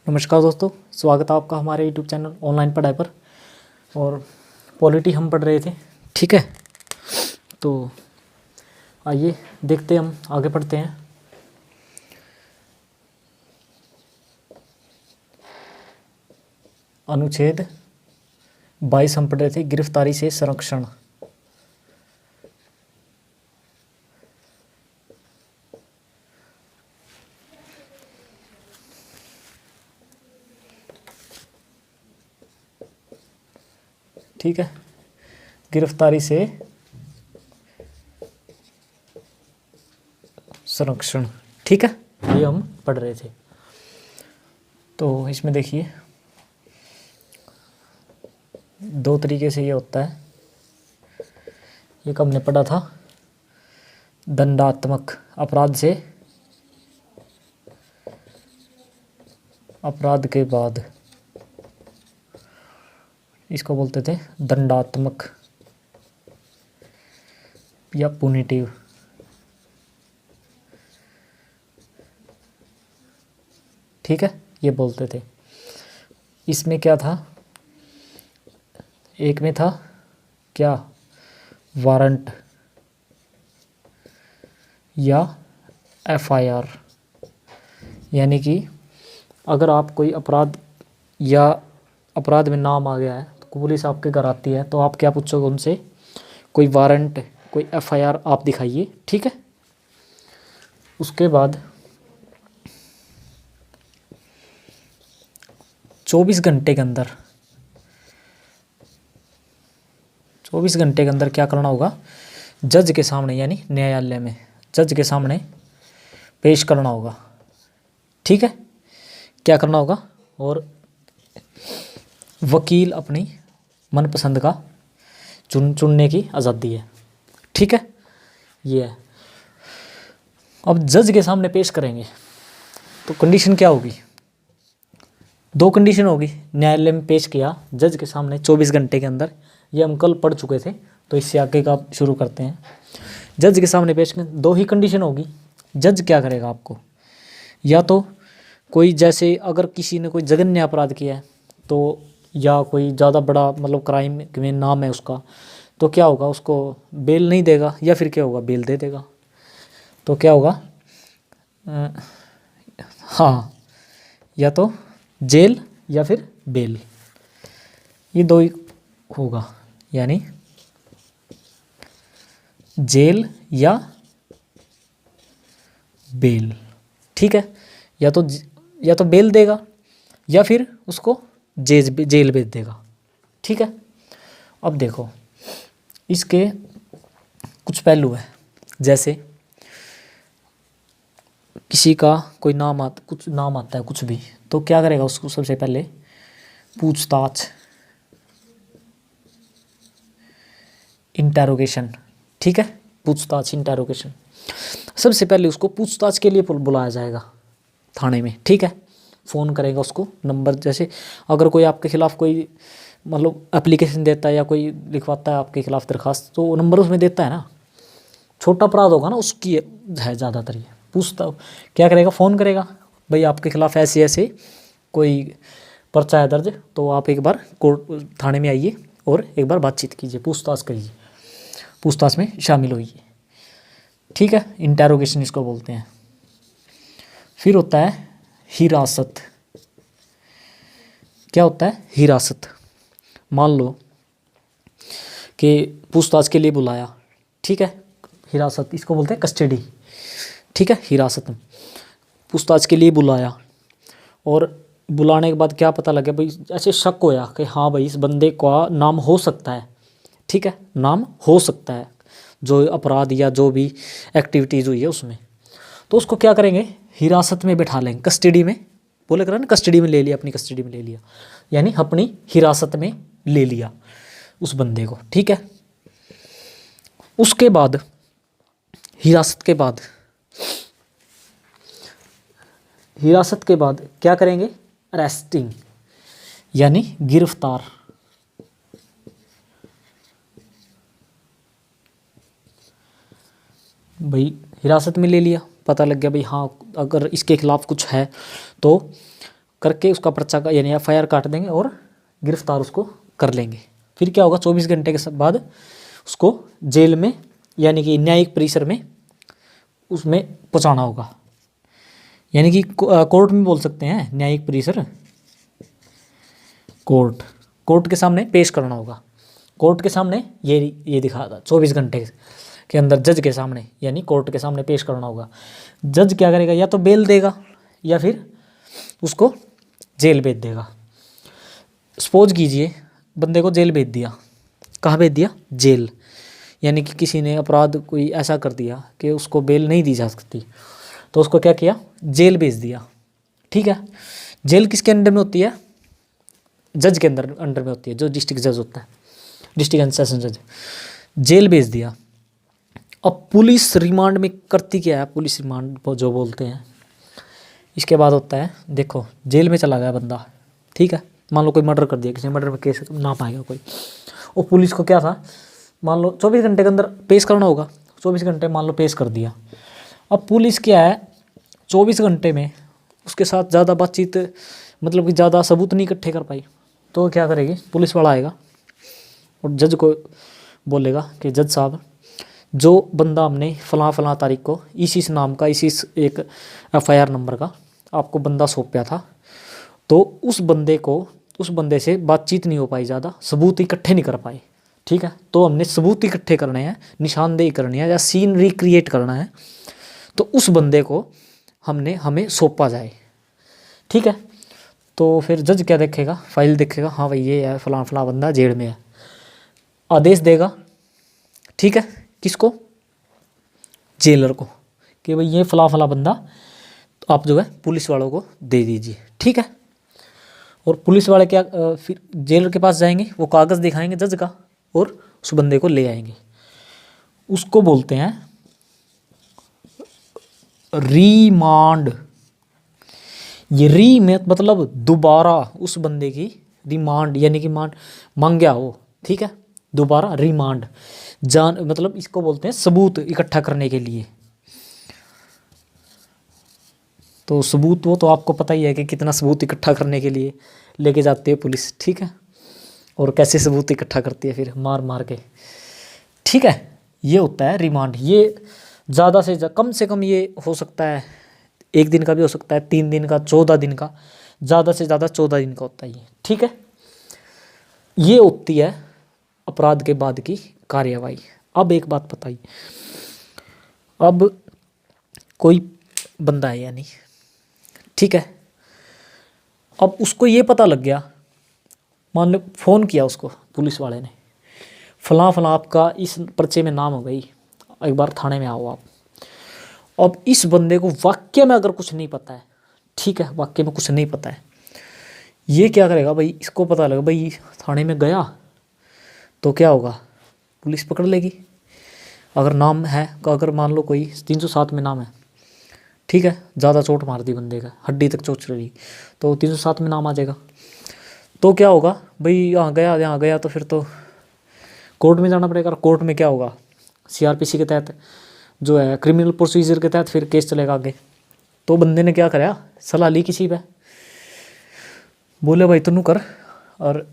नमस्कार दोस्तों, स्वागत है आपका हमारे यूट्यूब चैनल ऑनलाइन पढ़ाई पर। और पॉलिटी हम पढ़ रहे थे, ठीक है। तो आइए देखते हैं, हम आगे पढ़ते हैं। अनुच्छेद 22 हम पढ़ रहे थे, गिरफ्तारी से संरक्षण। ठीक है, गिरफ्तारी से संरक्षण, ठीक है, ये हम पढ़ रहे थे। तो इसमें देखिए, दो तरीके से ये होता है। एक हमने पढ़ा था, दंडात्मक अपराध से अपराध के बाद, इसको बोलते थे दंडात्मक या पुनिटिव। ठीक है, ये बोलते थे। इसमें क्या था, एक में था क्या, वारंट या एफआईआर, यानी कि अगर आप कोई अपराध या अपराध में नाम आ गया है तो पुलिस आपके घर आती है, तो आप क्या पूछोगे उनसे, कोई वारंट, कोई एफआईआर आप दिखाइए, ठीक है। उसके बाद 24 घंटे के अंदर 24 घंटे के अंदर क्या करना होगा, जज के सामने यानी न्यायालय में जज के सामने पेश करना होगा, ठीक है। क्या करना होगा, और वकील अपनी मनपसंद का चुनने की आज़ादी है, ठीक है, ये है। अब जज के सामने पेश करेंगे तो कंडीशन क्या होगी, दो कंडीशन होगी। न्यायालय में पेश किया जज के सामने 24 घंटे के अंदर, ये हम कल पढ़ चुके थे, तो इससे आगे का शुरू करते हैं। जज के सामने पेश करें, दो ही कंडीशन होगी। जज क्या करेगा आपको, या तो कोई, जैसे अगर किसी ने कोई जघन्य अपराध किया है, तो या कोई ज़्यादा बड़ा मतलब क्राइम में नाम है उसका, तो क्या होगा, उसको बेल नहीं देगा, या फिर क्या होगा, बेल दे देगा। तो क्या होगा, हाँ, या तो जेल या फिर बेल, ये दो ही होगा, यानी जेल या बेल, ठीक है। या तो बेल देगा या फिर उसको जेल भेज देगा, ठीक है। अब देखो, इसके कुछ पहलू हैं, जैसे किसी का कोई कुछ नाम आता है कुछ भी, तो क्या करेगा, उसको सबसे पहले पूछताछ, इंटेरोगेशन, ठीक है, पूछताछ इंटेरोगेशन। सबसे पहले उसको पूछताछ के लिए बुलाया जाएगा थाने में, ठीक है। फ़ोन करेगा उसको, नंबर, जैसे अगर कोई आपके खिलाफ़ कोई मतलब एप्लीकेशन देता है या कोई लिखवाता है आपके खिलाफ़ दरखास्त, तो वो नंबर उसमें देता है ना। छोटा अपराध होगा ना, उसकी है ज़्यादातर ये पूछता। क्या करेगा, फ़ोन करेगा, भाई आपके खिलाफ़ ऐसे ऐसे कोई पर्चा है दर्ज, तो आप एक बार कोर्ट थाने में आइए और एक बार बातचीत कीजिए, पूछताछ करिए, पूछताछ में शामिल होइए, ठीक है। इंटेरोगेशन इसको बोलते हैं। फिर होता है हिरासत। क्या होता है, हिरासत। मान लो कि पूछताछ के लिए बुलाया, ठीक है, हिरासत, इसको बोलते हैं कस्टडी, ठीक है। हिरासत, पूछताछ के लिए बुलाया, और बुलाने के बाद क्या पता लगे, भाई ऐसे शक होया कि हाँ भाई इस बंदे का नाम हो सकता है, ठीक है, नाम हो सकता है जो अपराध या जो भी एक्टिविटीज़ हुई है उसमें, तो उसको क्या करेंगे, हिरासत में बैठा लेंगे, कस्टडी में, बोले करा ना, कस्टडी में ले लिया, अपनी कस्टडी में ले लिया, यानी अपनी हिरासत में ले लिया उस बंदे को, ठीक है। उसके बाद हिरासत के बाद क्या करेंगे, अरेस्टिंग, यानी गिरफ्तार। भाई हिरासत में ले लिया, पता लग गया भाई हाँ, अगर इसके खिलाफ़ कुछ है तो करके उसका पर्चा का यानी FIR काट देंगे और गिरफ्तार उसको कर लेंगे। फिर क्या होगा, 24 घंटे के बाद उसको जेल में यानी कि न्यायिक परिसर में उसमें पहुंचाना होगा। यानी कि कोर्ट में बोल सकते हैं, न्यायिक परिसर, कोर्ट के सामने पेश करना होगा। कोर्ट के सामने ये दिखा था 24 घंटे के अंदर जज के सामने यानी कोर्ट के सामने पेश करना होगा। जज क्या करेगा, या तो बेल देगा या फिर उसको जेल भेज देगा। सपोज कीजिए बंदे को जेल भेज दिया, कहाँ भेज दिया, जेल। यानी कि किसी ने अपराध कोई ऐसा कर दिया कि उसको बेल नहीं दी जा सकती, तो उसको क्या किया, जेल भेज दिया। ठीक है, जेल किसके अंडर में होती है, जज के अंडर में होती है, जो डिस्ट्रिक्ट जज होता है, डिस्ट्रिक्ट एंड सेशन जज। जेल भेज दिया। अब पुलिस रिमांड में करती क्या है, पुलिस रिमांड जो बोलते हैं, इसके बाद होता है, देखो जेल में चला गया बंदा, ठीक है, मान लो कोई मर्डर कर दिया, किसी मर्डर में केस ना पाएगा कोई, और पुलिस को क्या था, मान लो 24 घंटे के अंदर पेश करना होगा, 24 घंटे मान लो पेश कर दिया। अब पुलिस क्या है, 24 घंटे में उसके साथ ज़्यादा बातचीत मतलब कि ज़्यादा सबूत नहीं इकट्ठे कर पाई, तो क्या करेगी, पुलिस वाला आएगा और जज को बोलेगा कि जज साहब, जो बंदा हमने फलां तारीख को इस नाम का इस एक FIR नंबर का आपको बंदा सौंपा था, तो उस बंदे से बातचीत नहीं हो पाई, ज़्यादा सबूत इकट्ठे नहीं कर पाए, ठीक है, तो हमने सबूत इकट्ठे करने हैं, निशानदेही करनी है या सीन रिक्रिएट करना है, तो उस बंदे को हमें सौंपा जाए। ठीक है, तो फिर जज क्या देखेगा, फाइल देखेगा, हाँ भाई ये है फलां बंदा जेल में है, आदेश देगा, ठीक है, किसको, जेलर को, कि भाई ये फलां बंदा तो आप जो है पुलिस वालों को दे दीजिए। ठीक है, और पुलिस वाले क्या फिर जेलर के पास जाएंगे, वो कागज़ दिखाएंगे जज का और उस बंदे को ले आएंगे। उसको बोलते हैं रिमांड। ये री में मतलब दोबारा उस बंदे की रिमांड यानी कि मांग गया हो, ठीक है, दोबारा रिमांड मतलब इसको बोलते हैं सबूत इकट्ठा करने के लिए। तो सबूत वो तो आपको पता ही है कि कितना सबूत इकट्ठा करने के लिए लेके जाती है पुलिस, ठीक है, और कैसे सबूत इकट्ठा करती है फिर मार के। ठीक है, ये होता है रिमांड। ये ज़्यादा से कम से कम ये हो सकता है 1 दिन का भी हो सकता है, 3 दिन का, 14 दिन का, ज़्यादा से ज़्यादा 14 दिन का होता है ये। ठीक है, ये होती है अपराध के बाद की कार्यवाही। अब एक बात बताइए, अब कोई बंदा है यानी, ठीक है, अब उसको ये पता लग गया, मान लो फ़ोन किया उसको पुलिस वाले ने, फलां आपका इस पर्चे में नाम हो गई, एक बार थाने में आओ आप। अब इस बंदे को वाक्य में अगर कुछ नहीं पता है, ठीक है, वाक्य में कुछ नहीं पता है, ये क्या करेगा भाई, इसको पता लगा भाई थाने में गया तो क्या होगा, पुलिस पकड़ लेगी। अगर नाम है, अगर मान लो कोई 307 में नाम है, ठीक है, ज़्यादा चोट मार दी बंदे का, हड्डी तक चोट चली, तो 307 में नाम आ जाएगा। तो क्या होगा भाई, यहाँ गया तो फिर तो कोर्ट में जाना पड़ेगा। कोर्ट में क्या होगा, CRPC के तहत जो है क्रिमिनल प्रोसीजर के तहत फिर केस चलेगा आगे। तो बंदे ने क्या करा, सलाह ली किसी पे, बोले भाई तू कर, और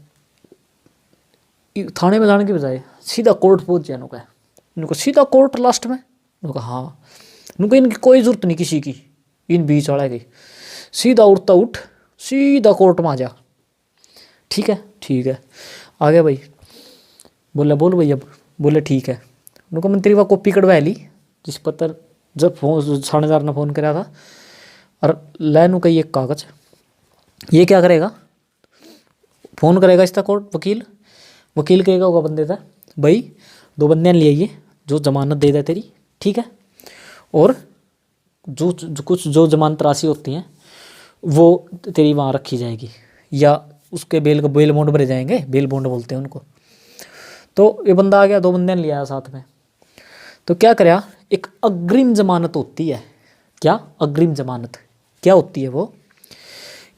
थाने में जाने के बजाय सीधा कोर्ट पहुंच जाए। उनको सीधा कोर्ट लास्ट में, उनको हाँ, उनको इनकी कोई ज़रूरत नहीं किसी की, इन बीच वाले की, सीधा उठता उठ सीधा कोर्ट में आ जा। ठीक है, आ गया भाई, बोले बोल भाई, अब बोले ठीक है, उनको मंत्री वा कॉपी कटवा ली, जिस पत्र जब फोन थानेदार ने फ़ोन करा था, और लैनू का एक कागज़, ये क्या करेगा, फ़ोन करेगा इसका कोर्ट वकील कहेगा होगा बंदे था, भाई 2 बंदे ले आइए जो जमानत दे दे तेरी, ठीक है, और जो कुछ जो जमानत राशि होती हैं वो तेरी वहाँ रखी जाएगी, या उसके बेल बॉन्ड भरे जाएंगे, बेल बॉन्ड बोलते हैं उनको। तो ये बंदा आ गया, 2 बंदे ले आया साथ में, तो क्या करा, एक अग्रिम जमानत होती है। क्या अग्रिम जमानत क्या होती है वो,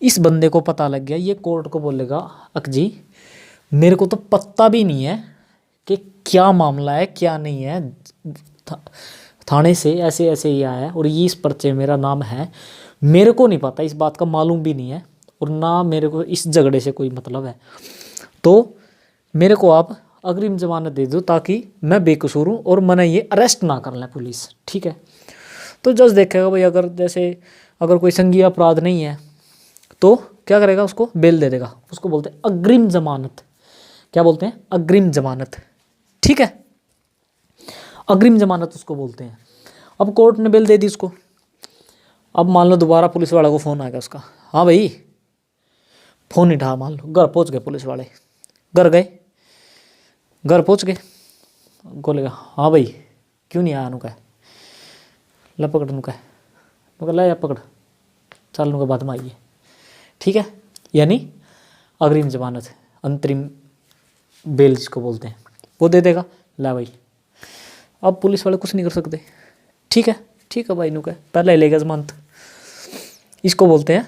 इस बंदे को पता लग गया, ये कोर्ट को बोलेगा अक जी मेरे को तो पता भी नहीं है कि क्या मामला है क्या नहीं है, थाने से ऐसे ऐसे ही आया है और ये इस पर्चे में मेरा नाम है, मेरे को नहीं पता, इस बात का मालूम भी नहीं है, और ना मेरे को इस झगड़े से कोई मतलब है, तो मेरे को आप अग्रिम जमानत दे दो ताकि मैं बेकसूर हूँ और मैंने ये अरेस्ट ना कर लें पुलिस, ठीक है। तो जज देखेगा भाई, अगर जैसे अगर कोई संज्ञेय अपराध नहीं है तो क्या करेगा, उसको बेल दे देगा। उसको बोलते हैं अग्रिम जमानत। क्या बोलते हैं? अग्रिम जमानत, ठीक है। अग्रिम जमानत उसको बोलते हैं। अब कोर्ट ने बेल दे दी उसको। अब मान लो दोबारा पुलिस वाला को फ़ोन आ गया उसका, हाँ भाई, फ़ोन नहीं उठा, मान लो घर पहुंच गए पुलिस वाले, घर गए, घर पहुंच गए, बोलेगा हाँ भाई क्यों नहीं आया, नुका ला पकड़, नुका ला या पकड़, चल नुका बाद में आइए, ठीक है। यानी अग्रिम जमानत, अंतरिम बेल जिसको बोलते हैं, वो दे देगा, ला भाई। अब पुलिस वाले कुछ नहीं कर सकते, ठीक है, ठीक है भाई, नुका पहले ही लेगा जमानत। इसको बोलते हैं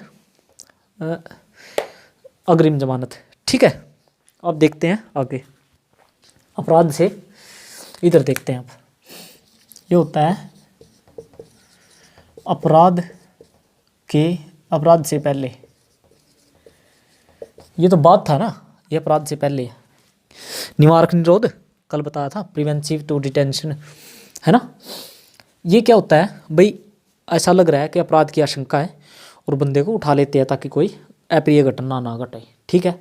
अग्रिम जमानत, ठीक है। अब देखते हैं आगे अपराध से, इधर देखते हैं। अब ये होता है अपराध के, अपराध से पहले, ये तो बात था ना, ये अपराध से पहले निवारक निरोध कल बताया था, प्रिवेंटिव टू डिटेंशन, है ना। ये क्या होता है भाई, ऐसा लग रहा है कि अपराध की आशंका है और बंदे को उठा लेते हैं ताकि कोई अप्रिय घटना ना घटे, ठीक है।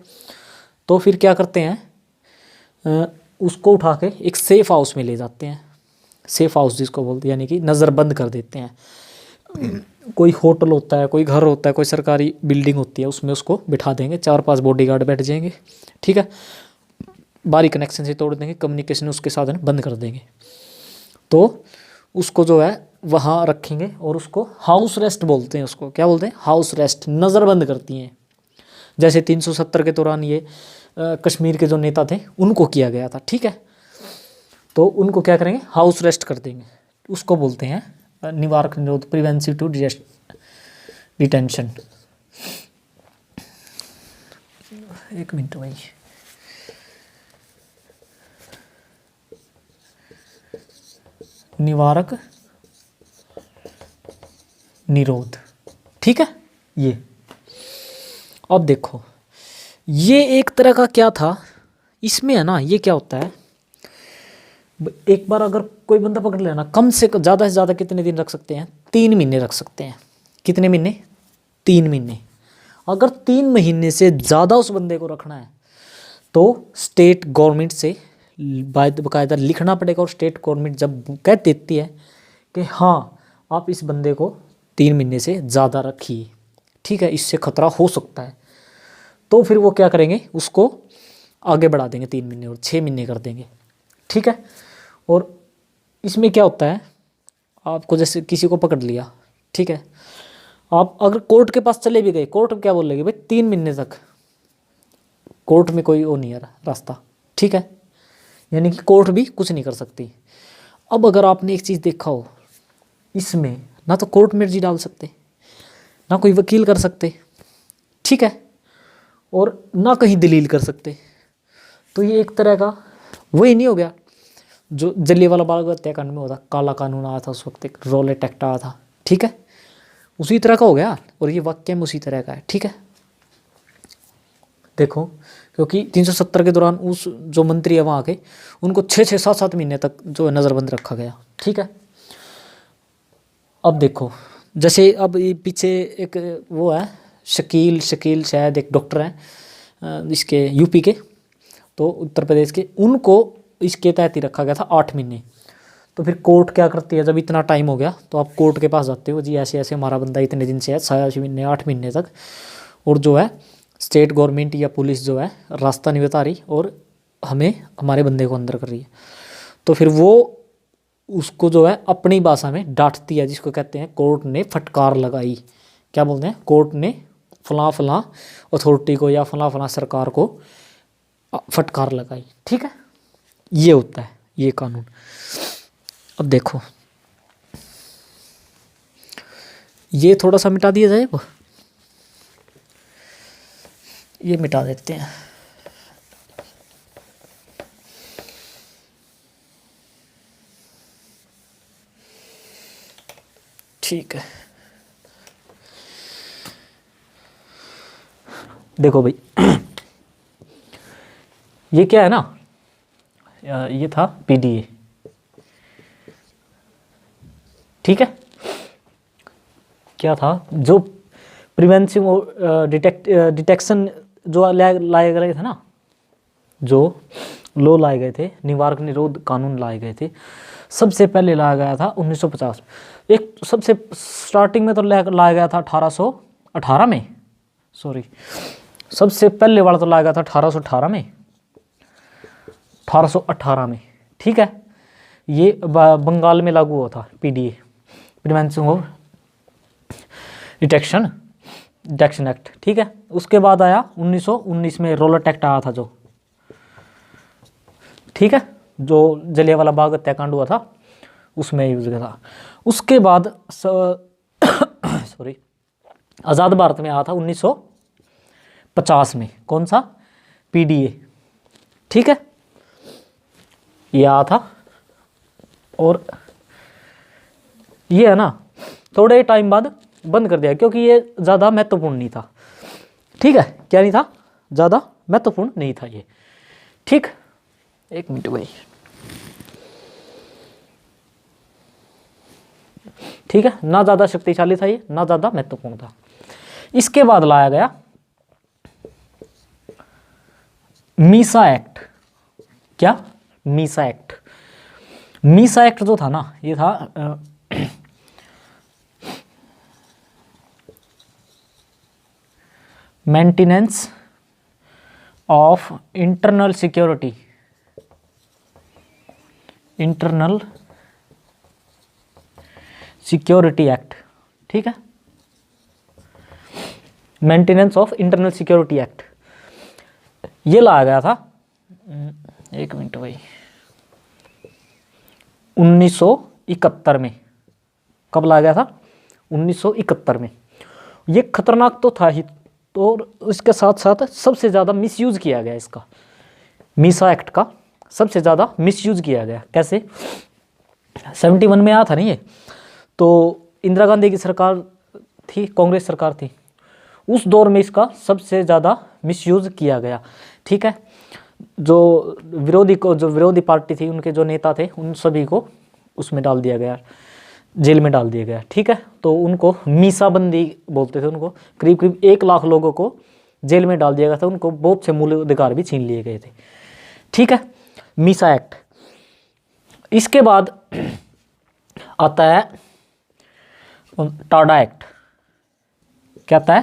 तो फिर क्या करते हैं, उसको उठा के एक सेफ हाउस में ले जाते हैं। सेफ हाउस जिसको बोलते हैं, यानी कि नज़रबंद कर देते हैं। कोई होटल होता है, कोई घर होता है, कोई सरकारी बिल्डिंग होती है, उसमें उसको बिठा देंगे, 4-5 बॉडीगार्ड बैठ जाएंगे, ठीक है। बाहरी कनेक्शन से तोड़ देंगे, कम्युनिकेशन उसके साधन बंद कर देंगे। तो उसको जो है वहाँ रखेंगे और उसको हाउस रेस्ट बोलते हैं। उसको क्या बोलते हैं? हाउस रेस्ट, नज़रबंद करती हैं। जैसे 370 के दौरान ये कश्मीर के जो नेता थे उनको किया गया था, ठीक है। तो उनको क्या करेंगे, हाउस रेस्ट कर देंगे। उसको बोलते हैं निवारक निरोध, प्रिवेंटिव टू डिटेंशन। एक मिनट भाई, निवारक निरोध, ठीक है। ये अब देखो, ये एक तरह का क्या था इसमें, है ना। ये क्या होता है, एक बार अगर कोई बंदा पकड़ लेना, कम से ज़्यादा कितने दिन रख सकते हैं? 3 महीने रख सकते हैं। कितने महीने? 3 महीने। अगर 3 महीने से ज़्यादा उस बंदे को रखना है तो स्टेट गवर्नमेंट से बाकायदा लिखना पड़ेगा, और स्टेट गवर्नमेंट जब कह देती है कि हाँ आप इस बंदे को 3 महीने से ज़्यादा रखिए, ठीक है, इससे खतरा हो सकता है, तो फिर वो क्या करेंगे, उसको आगे बढ़ा देंगे 3 महीने और 6 महीने कर देंगे, ठीक है। और इसमें क्या होता है, आपको जैसे किसी को पकड़ लिया, ठीक है, आप अगर कोर्ट के पास चले भी गए, कोर्ट क्या बोलेगी भाई 3 महीने तक, कोर्ट में कोई वो नहीं है रास्ता, ठीक है। यानी कि कोर्ट भी कुछ नहीं कर सकती। अब अगर आपने एक चीज़ देखा हो, इसमें ना तो कोर्ट में अर्जी डाल सकते, ना कोई वकील कर सकते, ठीक है, और ना कहीं दलील कर सकते। तो ये एक तरह का वही नहीं हो गया जो जलियांवाला बाग हत्याकांड में होता, काला कानून आया था उस वक्त, एक रॉलेट एक्ट आया था, ठीक है, उसी तरह का हो गया। और ये वाक्य में उसी तरह का है, ठीक है। देखो, क्योंकि 370 के दौरान उस जो मंत्री है वहाँ के, उनको 6-6, 7-7 महीने तक जो है नज़रबंद रखा गया, ठीक है। अब देखो, जैसे अब ये पीछे एक वो है शकील शकील शायद एक डॉक्टर हैं इसके यूपी के, तो उत्तर प्रदेश के, उनको इसके तहत ही रखा गया था 8 महीने। तो फिर कोर्ट क्या करती है, जब इतना टाइम हो गया तो आप कोर्ट के पास जाते हो, जी ऐसे ऐसे हमारा बंदा इतने दिन से है, 6 महीने 8 महीने तक, और जो है स्टेट गवर्नमेंट या पुलिस जो है रास्ता नहीं बता रही और हमें हमारे बंदे को अंदर कर रही है। तो फिर वो उसको जो है अपनी भाषा में डांटती है, जिसको कहते हैं कोर्ट ने फटकार लगाई। क्या बोलते हैं? कोर्ट ने फलां फलां अथॉरिटी को या फलां फलां सरकार को फटकार लगाई, ठीक है। ये होता है ये कानून। अब देखो, ये थोड़ा सा मिटा दिया जाए, ये मिटा देते हैं। ठीक है, देखो भाई, ये क्या है ना, ये था पीडीए, ठीक है। क्या था, जो प्रिवेंशन और डिटेक्शन जो लाए गए थे ना, जो लॉ लाए गए थे, निवारक निरोध कानून लाए गए थे, सबसे पहले लाया गया था 1950। एक सबसे स्टार्टिंग में तो लाया गया था 1818 में, सॉरी, सबसे पहले वाला तो लाया गया था 1818 में, 1818 में, ठीक है। ये बंगाल में लागू हुआ था PDA, prevention of detection act, ठीक है। उसके बाद आया 1919 में रॉलेट एक्ट आया था जो, ठीक है, जो जलियांवाला बाग हत्याकांड हुआ था उसमें यूज किया था। उसके बाद सॉरी, आज़ाद भारत में आया था 1950 में, कौन सा, पीडीए, ठीक है, ये आया था। और ये है ना, थोड़े टाइम बाद बंद कर दिया क्योंकि ये ज़्यादा महत्वपूर्ण नहीं था, ठीक है। क्या नहीं था, ज़्यादा महत्वपूर्ण नहीं था ये, ठीक। एक मिनट भाई, ठीक है, ना ज़्यादा शक्तिशाली था ये, ना ज़्यादा महत्वपूर्ण था। इसके बाद लाया गया मीसा एक्ट। क्या, मीसा एक्ट। मीसा एक्ट जो था ना, ये था maintenance of internal security, internal security act, ठीक है, maintenance of internal security act, ये लाया गया था, एक मिनट भाई, 1971 में। कब लाया गया था, 1971 में। ये खतरनाक तो था ही, तो इसके साथ साथ सबसे ज़्यादा मिसयूज किया गया इसका, मीसा एक्ट का सबसे ज़्यादा मिसयूज किया गया। कैसे, 71 में आया था नहीं ये, तो इंदिरा गांधी की सरकार थी, कांग्रेस सरकार थी, उस दौर में इसका सबसे ज़्यादा मिसयूज किया गया, ठीक है। जो विरोधी पार्टी थी, उनके जो नेता थे, उन सभी को उसमें डाल दिया गया, जेल में डाल दिया गया, ठीक है। तो उनको मीसाबंदी बोलते थे, उनको करीब करीब 1 लाख लोगों को जेल में डाल दिया गया था, उनको बहुत से मूल अधिकार भी छीन लिए गए थे, ठीक है, मीसा एक्ट। इसके बाद आता है टाडा एक्ट। क्या आता है,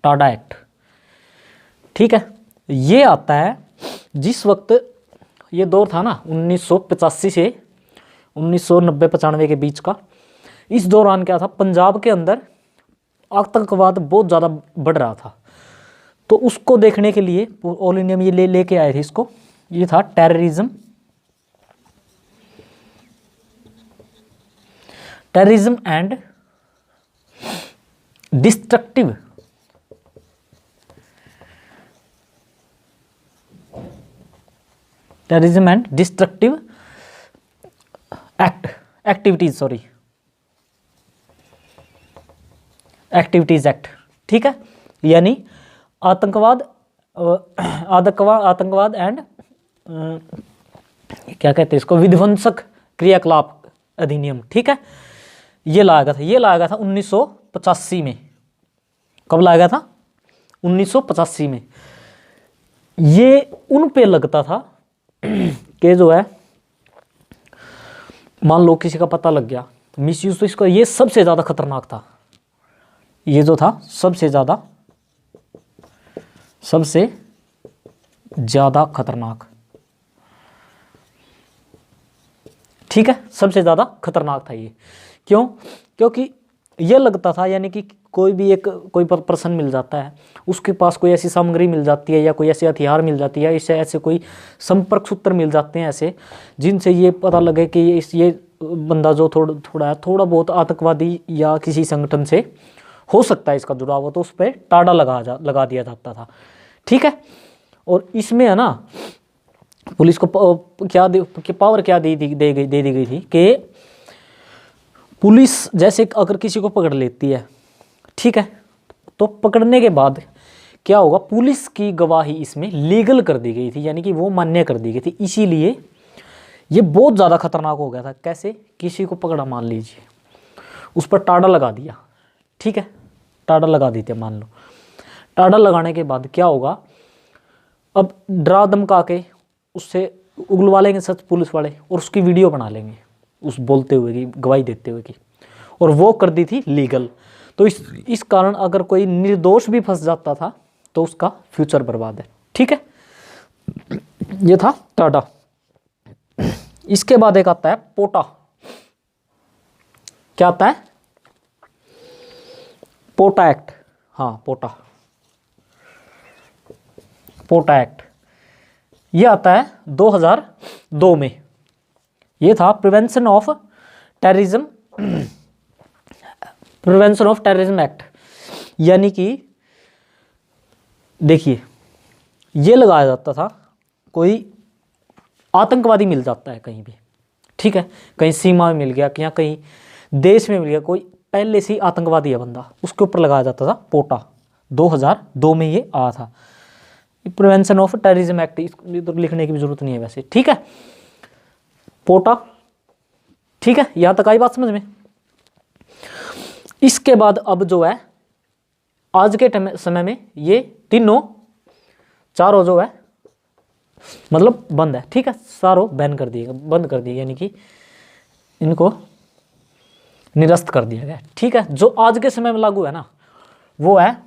टाडा एक्ट, ठीक है। ये आता है जिस वक्त, ये दौर था ना 1985 से 1990-95 के बीच का। इस दौरान क्या था, पंजाब के अंदर आतंकवाद बहुत ज़्यादा बढ़ रहा था, तो उसको देखने के लिए ऑल इंडिया में ये लेके आए थे इसको। ये था terrorism and destructive activities act, ठीक है। यानी आतंकवाद एंड क्या कहते हैं इसको, विध्वंसक क्रियाकलाप अधिनियम, ठीक है। ये लाया गया था 1985 में। कब लाया गया था, 1985 में। ये उन पे लगता था कि जो है, मान लो किसी का पता लग गया मिसयूज, तो इसका ये सबसे ज़्यादा खतरनाक था। ये जो था सबसे ज़्यादा खतरनाक, ठीक है, सबसे ज़्यादा खतरनाक था ये। क्यों, क्योंकि ये लगता था, यानी कि कोई पर्सन मिल जाता है, उसके पास कोई ऐसी सामग्री मिल जाती है, या कोई ऐसे हथियार मिल जाती है, इससे ऐसे कोई संपर्क सूत्र मिल जाते हैं ऐसे, जिनसे ये पता लगे कि ये बंदा जो थोड़ा बहुत आतंकवादी या किसी संगठन से हो सकता है इसका जुड़ाव हो, तो उस पर टाड़ा लगा दिया जाता था, ठीक है। और इसमें है ना, पुलिस को पावर क्या दे दी गई थी कि पुलिस जैसे अगर किसी को पकड़ लेती है, ठीक है, तो पकड़ने के बाद क्या होगा, पुलिस की गवाही इसमें लीगल कर दी गई थी, यानी कि वो मान्य कर दी गई थी। इसीलिए ये बहुत ज़्यादा खतरनाक हो गया था। कैसे, किसी को पकड़ा, मान लीजिए उस पर टाड़ा लगा दिया, ठीक है, टाड़ा लगा दी थी मान लो। टाड़ा लगाने के बाद क्या होगा, अब डरा धमका के उससे उगलवा लेंगे सच पुलिस वाले, और उसकी वीडियो बना लेंगे उस बोलते हुए की, गवाही देते हुए की, और वो कर दी थी लीगल। तो इस कारण अगर कोई निर्दोष भी फंस जाता था तो उसका फ्यूचर बर्बाद है, ठीक है। ये था टाटा। इसके बाद एक आता है पोटा। क्या आता है, पोटा एक्ट। हाँ, पोटा, पोटा एक्ट ये आता है 2002 में। ये था prevention of terrorism, prevention of terrorism act. यानी कि देखिए, ये लगाया जाता था, कोई आतंकवादी मिल जाता है कहीं भी, ठीक है, कहीं सीमा में मिल गया या कहीं देश में मिल गया, कोई पहले से ही आतंकवादी है बंदा, उसके ऊपर लगाया जाता था पोटा। 2002 में ये आया था, प्रिवेंशन ऑफ टेररिज्म एक्ट। तो लिखने की भी जरूरत नहीं है वैसे, ठीक है, पोटा, ठीक है, यहां तक आई बात समझ में। इसके बाद अब जो है आज के समय में ये तीनों चारों जो है मतलब बंद है, ठीक है, सारों बैन कर दिए, बंद कर दिए, यानी कि इनको निरस्त कर दिया गया, ठीक है। जो आज के समय में लागू है ना, वो है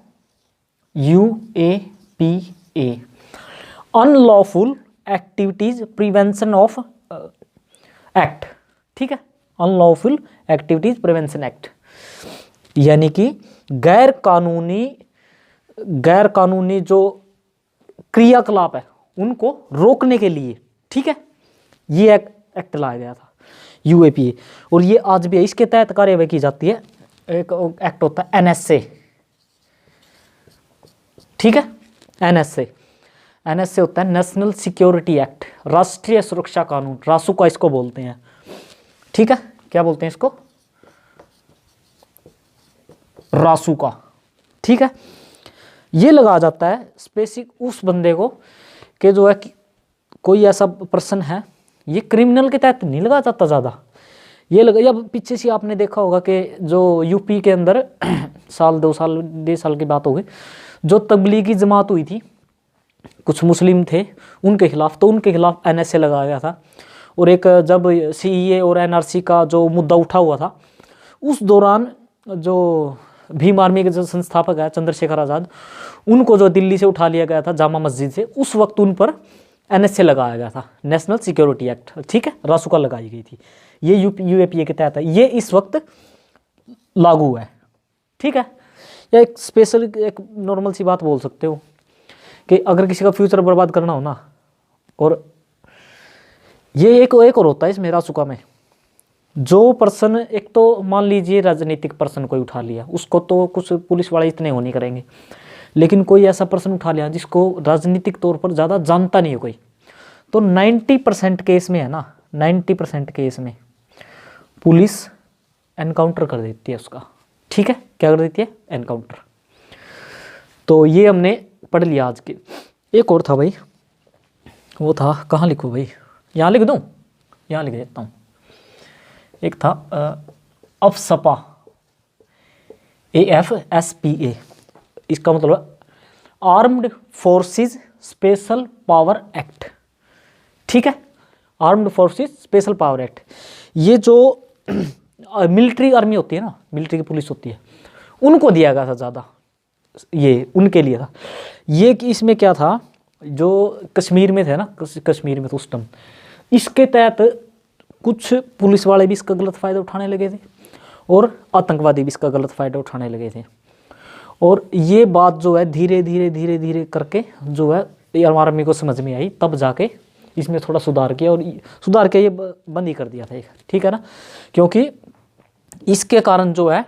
UAPA, unlawful activities prevention of act, ठीक है, अनलॉफुल एक्टिविटीज प्रिवेंशन एक्ट, यानी कि गैर कानूनी जो क्रियाकलाप है उनको रोकने के लिए, ठीक है, ये एक्ट लाया गया था UAPA। और ये आज भी है, इसके तहत कार्यवाही की जाती है। एक एक्ट होता है NSA, ठीक है, NSA होता है नेशनल सिक्योरिटी एक्ट, राष्ट्रीय सुरक्षा कानून, रासुका इसको बोलते हैं, ठीक है, क्या बोलते हैं इसको, रासुका, ठीक है। ये लगाया जाता है स्पेसिफिक उस बंदे को कि जो है कि कोई ऐसा पर्सन है, ये क्रिमिनल के तहत नहीं लगाया जाता ज़्यादा, ये लगा, या पीछे से आपने देखा होगा कि जो यूपी के अंदर साल 2 साल 1.5 साल की बात हो गई, जो तबलीगी जमात हुई थी, कुछ मुस्लिम थे उनके खिलाफ, तो उनके खिलाफ NSA लगाया गया था। और एक जब CEA और NRC का जो मुद्दा उठा हुआ था, उस दौरान जो भीम आर्मी के जो संस्थापक है चंद्रशेखर आज़ाद, उनको जो दिल्ली से उठा लिया गया था जामा मस्जिद से, उस वक्त उन पर NSA लगाया गया था, नेशनल सिक्योरिटी एक्ट, ठीक है, रासुका लगाई गई थी। ये UAPA के तहत है, ये इस वक्त लागू है, ठीक है। या एक स्पेशल एक नॉर्मल सी बात बोल सकते हो कि अगर किसी का फ्यूचर बर्बाद करना हो ना, और ये एक और होता है इसमें रासुका में, जो पर्सन, एक तो मान लीजिए राजनीतिक पर्सन कोई उठा लिया, उसको तो कुछ पुलिस वाले इतने हो नहीं करेंगे, लेकिन कोई ऐसा पर्सन उठा लिया जिसको राजनीतिक तौर पर ज़्यादा जानता नहीं है कोई, तो 90% केस में है ना, 90% केस में पुलिस एनकाउंटर कर देती है उसका, ठीक है, क्या कर देती है, एनकाउंटर। तो ये हमने पढ़ लिया आज के। एक और था भाई, वो था, कहाँ लिखूँ भाई, यहाँ लिख दूँ, यहाँ लिख देता हूँ। एक था अफसपा, AFSPA, इसका मतलब armed forces special power act, ठीक है, armed forces special power act. ये जो मिलिट्री आर्मी होती है ना, मिलिट्री की पुलिस होती है, उनको दिया गया था ज़्यादा, ये उनके लिए था। ये कि इसमें क्या था, जो कश्मीर में थे ना, कश्मीर में तो उस टाइम इसके तहत कुछ पुलिस वाले भी इसका गलत फ़ायदा उठाने लगे थे और आतंकवादी भी इसका गलत फ़ायदा उठाने लगे थे। और ये बात जो है धीरे धीरे करके जो है आर्मी को समझ में आई, तब जाके इसमें थोड़ा सुधार किया, और सुधार किया, ये बंद ही कर दिया था, ठीक है ना, क्योंकि इसके कारण जो है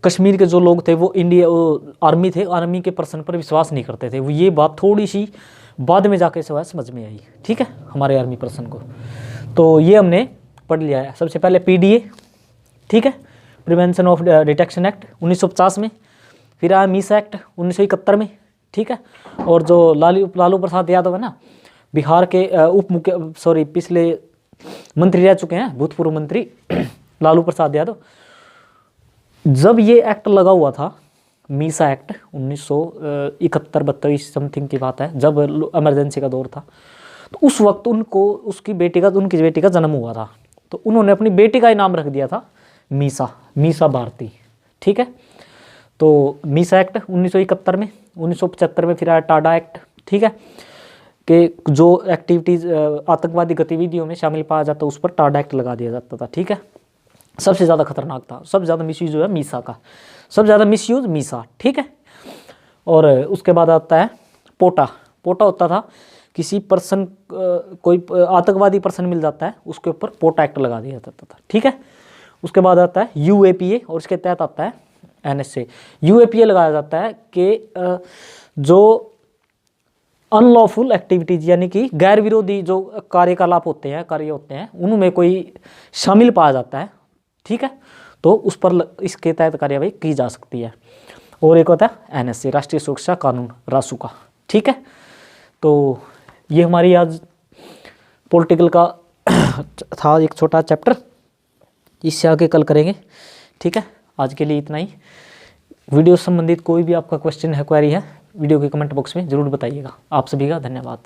कश्मीर के जो लोग थे वो आर्मी थे, आर्मी के पर्सन पर विश्वास नहीं करते थे। वो ये बात थोड़ी सी बाद में जाके समझ में आई, ठीक है, हमारे आर्मी पर्सन को। तो ये हमने पढ़ लिया है। सबसे पहले PDA, ठीक है, प्रिवेंशन ऑफ डिटेक्शन एक्ट 1950 में, फिर आया मिस एक्ट 1971 में, ठीक है। और जो लालू प्रसाद यादव है ना, बिहार के पिछले मंत्री रह चुके हैं, भूतपूर्व मंत्री लालू प्रसाद यादव। जब ये एक्ट लगा हुआ था, मीसा एक्ट 1971-72 समथिंग की बात है, जब इमरजेंसी का दौर था, तो उस वक्त उनकी बेटी का जन्म हुआ था। तो उन्होंने अपनी बेटी का ही नाम रख दिया था मीसा भारती, ठीक है। तो मीसा एक्ट 1971 में, 1975 में फिर आया टाडा एक्ट, ठीक है, कि जो एक्टिविटीज़ आतंकवादी गतिविधियों में शामिल पाया जाता उस पर टाडा एक्ट लगा दिया जाता था, ठीक है। सबसे ज़्यादा खतरनाक था, सबसे ज़्यादा मिसयूज जो है मीसा का, सबसे ज़्यादा मिसयूज मीसा, ठीक है। और उसके बाद आता है पोटा होता था, किसी पर्सन कोई आतंकवादी पर्सन मिल जाता है उसके ऊपर पोटा एक्ट लगा दिया जाता था, ठीक है। उसके बाद आता है यूएपीए, और इसके तहत आता है एनएसए। यूएपीए लगाया जाता है कि जो अनलॉफुल एक्टिविटीज यानी कि गैर विरोधी जो कार्य होते हैं उनमें कोई शामिल पाया जाता है, ठीक है, तो उस पर इसके तहत कार्यवाही की जा सकती है। और एक होता है एनएसए, राष्ट्रीय सुरक्षा कानून, रासुका, ठीक है। तो ये हमारी आज पॉलिटिकल का था एक छोटा चैप्टर, इससे आगे कल करेंगे, ठीक है। आज के लिए इतना ही। वीडियो संबंधित कोई भी आपका क्वेश्चन है, क्वेरी है, वीडियो के कमेंट बॉक्स में ज़रूर बताइएगा। आप सभी का धन्यवाद।